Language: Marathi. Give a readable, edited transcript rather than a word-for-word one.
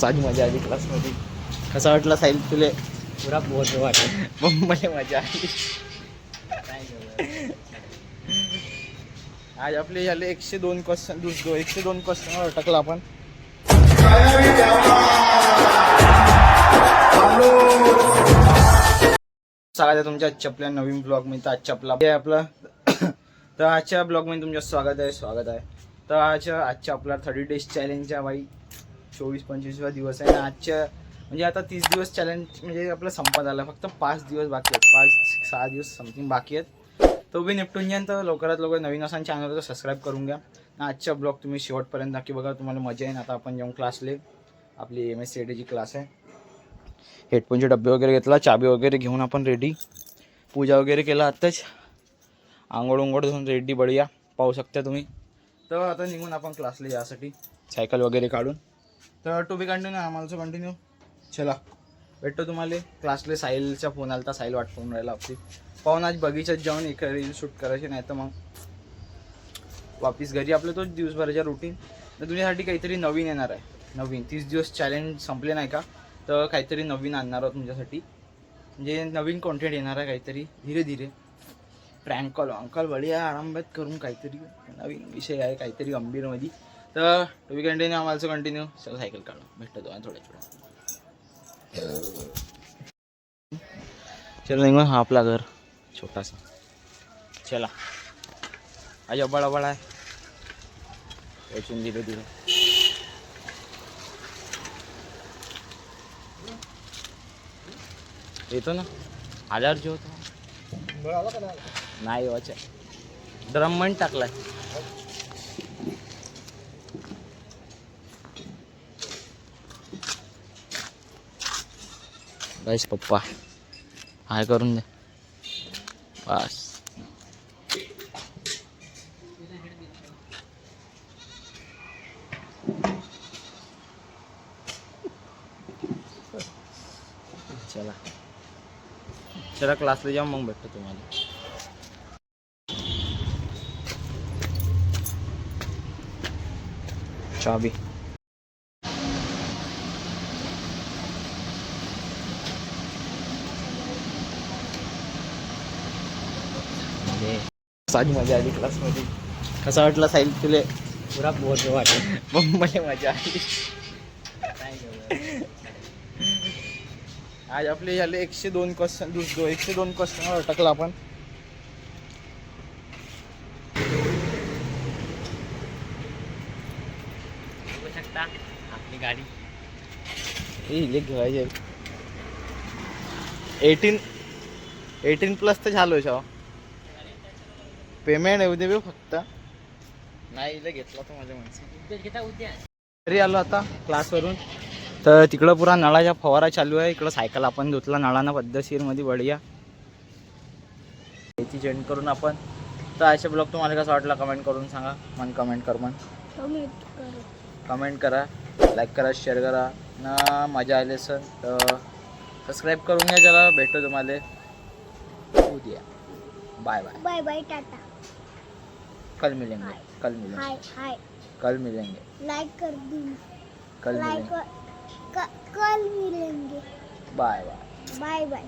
साधी मजा आली क्लासमध्ये. कसा वाटला साहिल तुले? पुरा बोर वाटत. मला मजा आली. आज आपले झाले 102 क्वेश्चन. 102 क्वेश्चन अटकला आपण. स्वागत आहे तुमच्या आजच्या आपल्या नवीन ब्लॉग मध्ये. तर आजच्या आपला तर आजच्या ब्लॉग मध्ये तुमचं स्वागत आहे. तर आजच्या आपला 30 डेज चॅलेंजच्या बाई 24-25 दिवस आहे. आजच्या म्हणजे आता 30 दिवस चॅलेंज म्हणजे आपलं संपत आलं. फक्त 5 दिवस बाकी आहेत. 5-6 दिवस समथिंग बाकी आहेत. तो बी निपटून घ्या. तर लवकरात लवकर नवीन असाल चॅनलवर सबस्क्राईब करून घ्या. आजच्या ब्लॉग तुम्ही शेवटपर्यंत नक्की बघा, तुम्हाला मजा येईल. आता आपण जाऊन क्लासले आपली MSCITची क्लास आहे. हेडफोनचे डब्बे वगैरे घेतला, चाबी वगैरे घेऊन आपण रेडी. पूजा वगैरे केला आत्ताच. आंघोळ धुवून रेडी बढिया पाहू शकता तुम्ही. तर आता निघून आपण क्लासला यासाठी सायकल वगैरे काढून. तर टू बी कंटिन्यू, आम्हाला कंटिन्यू. चला भेटतो तुम्हाला क्लासले. साहिलचा फोन आला, साहिल वाट पाहून राहिला आपली. पाहून आज बगीचात जाऊन एक रील शूट करायची, नाही तर मग वापिस घरी. आपलं तोच दिवसभराच्या रुटीन. तर तुझ्यासाठी काहीतरी नवीन येणार आहे. नवीन 30 दिवस चॅलेंज संपले नाही का, तर काहीतरी नवीन आणणार आहोत तुमच्यासाठी. म्हणजे नवीन कॉन्टेंट येणार आहे काहीतरी धीरे धीरे. प्रँक कॉल अंकल बढिया आरामबाद करून काहीतरी नवीन विषय आहे, काहीतरी गंभीरमध्ये. तर तुम्ही कंटिन्यू, आम्हाला कंटिन्यू. चला सायकल काढू, भेटतो तुम्हाला थोड्या. चला निघून. हा आपला घर छोटासा. चला आज अबाळ आहे. याचून धीरे धीरे येतो ना. आल्यावर जेवतो नाही वाचा. ड्रम पण टाकलाय. गाईस पप्पा हाय करून दे बस. चला क्लासला जाऊन मग भेटतो तुम्हाला. चाबी साधी मजा आली क्लासमध्ये. कसा वाटला साहिल तुले? पुरा बोर वाटत. मला मजा आली. आज आपले झाले 102 क्वेश्चन. 102 क्वेश्चन अटकला आपण. बघू शकता आपली गाडी. हे घ्यायचे 18+ तर झालो शाव. पेमेंट येऊ दे बे फक्त. नाही इले घेतला तो माझ्या माणसाने. घरी आलो आता क्लासवरून. तर तिकडं पुरा नळाच्या फवारा चालू आहे. इकडं सायकल आपण धुतला नळानं पद्धतशीरमध्ये बढिया याची जॉईन करून आपण. तर असे ब्लॉग तुम्हाला कसा वाटला कमेंट करून सांगा. कमेंट करा, लाईक करा, शेअर करा ना. मजा आली सर तर सबस्क्राईब करून घ्या. चला भेटतो तुम्हाला उद्या. Bye bye tata. कल मिलेंगे. हाय लाइक कर दी. कल मिलेंगे. कल मिलेंगे. Bye bye.